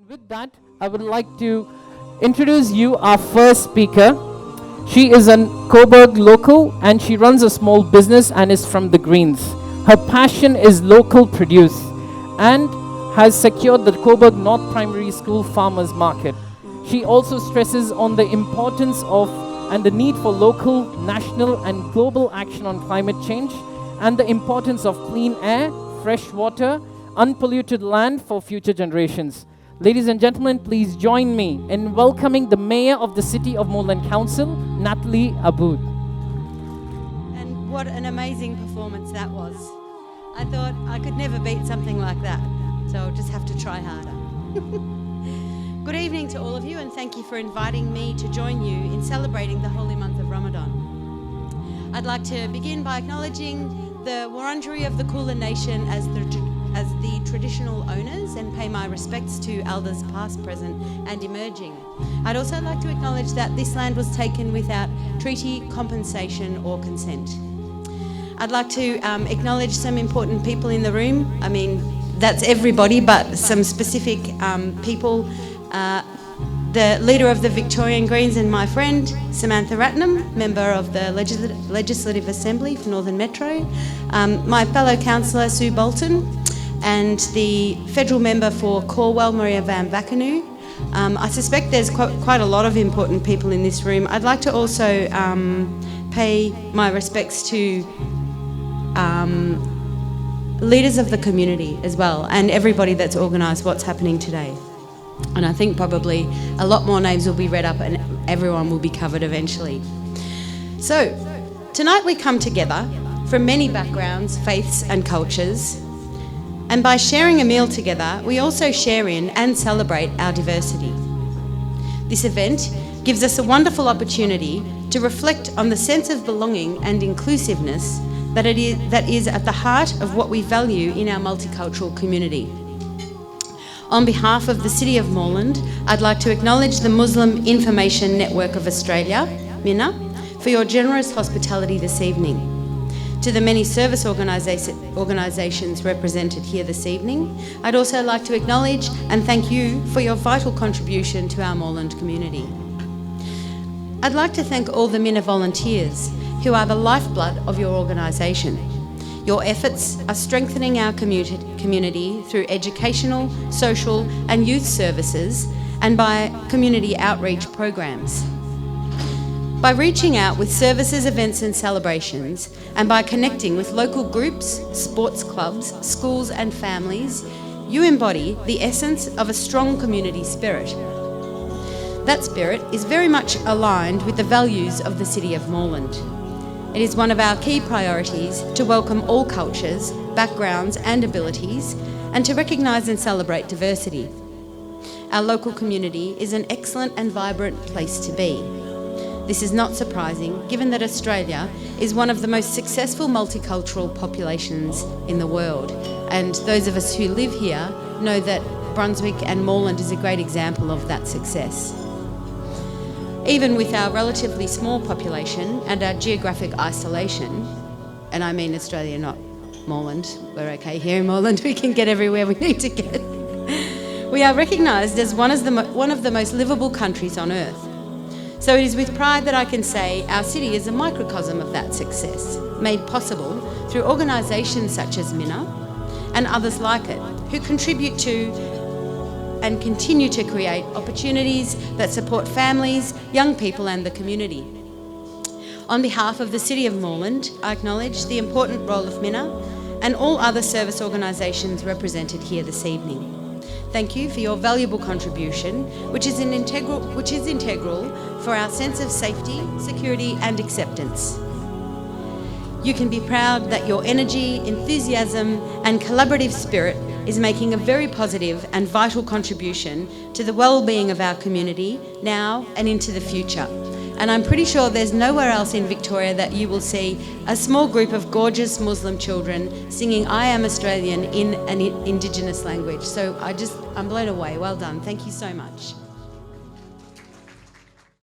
With that, I would like to introduce you our first speaker. She is a Coburg local and she runs a small business and is from the Greens. Her passion is local produce and has secured the Coburg North Primary School Farmers Market. She also stresses on the importance of and the need for local, national and global action on climate change and the importance of clean air, fresh water, unpolluted land for future generations. Ladies and gentlemen, please join me in welcoming the Mayor of the City of Moreland Council, Natalie Abboud. And what an amazing performance that was. I thought I could never beat something like that, so I'll just have to try harder. Good evening to all of you, and thank you for inviting me to join you in celebrating the holy month of Ramadan. I'd like to begin by acknowledging the Wurundjeri of the Kulin Nation as the traditional owners and pay my respects to elders past, present and emerging. I'd also like to acknowledge that this land was taken without treaty, compensation or consent. I'd like to acknowledge some important people in the room. I mean, that's everybody, but some specific people. The leader of the Victorian Greens and my friend, Samantha Ratnam, member of the Legislative Assembly for Northern Metro, my fellow councillor Sue Bolton, and the federal member for Corwell, Maria Van Vakanu. I suspect there's quite a lot of important people in this room. I'd like to also pay my respects to leaders of the community as well, and everybody that's organised what's happening today. And I think probably a lot more names will be read up and everyone will be covered eventually. So, tonight we come together from many backgrounds, faiths and cultures, and by sharing a meal together, we also share in and celebrate our diversity. This event gives us a wonderful opportunity to reflect on the sense of belonging and inclusiveness that is at the heart of what we value in our multicultural community. On behalf of the City of Moreland, I'd like to acknowledge the Muslim Information Network of Australia, MINA, for your generous hospitality this evening. To the many service organisations represented here this evening, I'd also like to acknowledge and thank you for your vital contribution to our Moreland community. I'd like to thank all the MINA volunteers who are the lifeblood of your organisation. Your efforts are strengthening our community through educational, social and youth services and by community outreach programs. By reaching out with services, events and celebrations, and by connecting with local groups, sports clubs, schools and families, you embody the essence of a strong community spirit. That spirit is very much aligned with the values of the City of Moreland. It is one of our key priorities to welcome all cultures, backgrounds and abilities, and to recognise and celebrate diversity. Our local community is an excellent and vibrant place to be. This is not surprising, given that Australia is one of the most successful multicultural populations in the world, and those of us who live here know that Brunswick and Moreland is a great example of that success. Even with our relatively small population and our geographic isolation, and I mean Australia, not Moreland, we're okay here in Moreland, we can get everywhere we need to get. We are recognised as one of the most livable countries on earth. So it is with pride that I can say our city is a microcosm of that success, made possible through organisations such as MINA and others like it, who contribute to and continue to create opportunities that support families, young people and the community. On behalf of the City of Moreland, I acknowledge the important role of MINA and all other service organisations represented here this evening. Thank you for your valuable contribution, which is integral for our sense of safety, security and acceptance. You can be proud that your energy, enthusiasm and collaborative spirit is making a very positive and vital contribution to the well-being of our community now and into the future. And I'm pretty sure there's nowhere else in Victoria that you will see a small group of gorgeous Muslim children singing I Am Australian in an Indigenous language. So I'm blown away. Well done. Thank you so much.